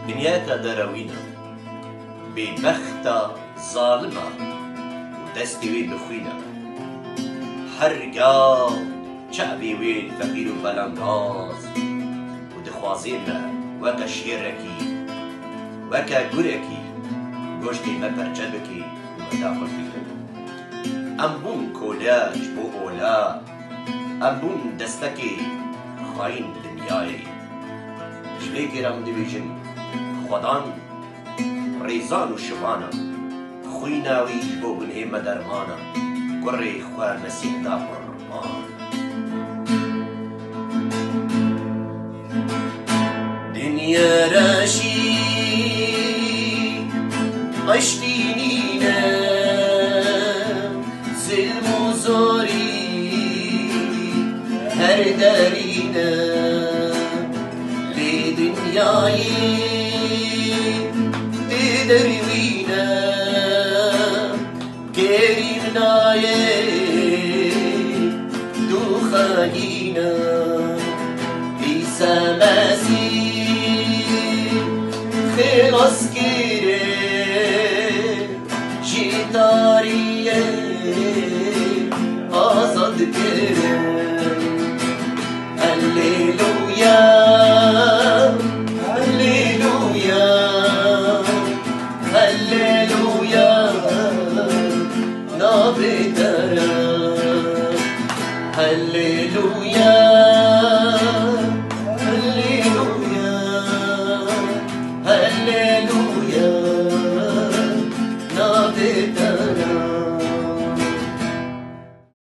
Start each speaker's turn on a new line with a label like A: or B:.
A: دنیاکە دەرەوینە بێبەختە زاڵمە و دەستی وێ بخوینە هەرگاو چاوی وێ فەقیر و بەلەنداز و دخوازێمە وەکە شێرەکی وەکە گورێکی گۆشتی مەپەرچە بکەی و بەداخۆ بکەی ئەم بوون کۆلاج بۆ ئۆلا ئەم بوون دەستەکێ خاین دنیایە ژێگێرەم دەبێژم خۆدان ڕێزان و شوانە خوی ناویش بۆ بنهێمە دەرمانە گوڕێ خوار مەسیحدا قوربان دنیا راشی قشتینینە زلم و زۆری هەر دەرینە لێ دنیایی دەروینە گێریم نایێ دووخەگینە ئیسا مەسیح خێڵاسگیرێ ژی تاریە ئازادگرێ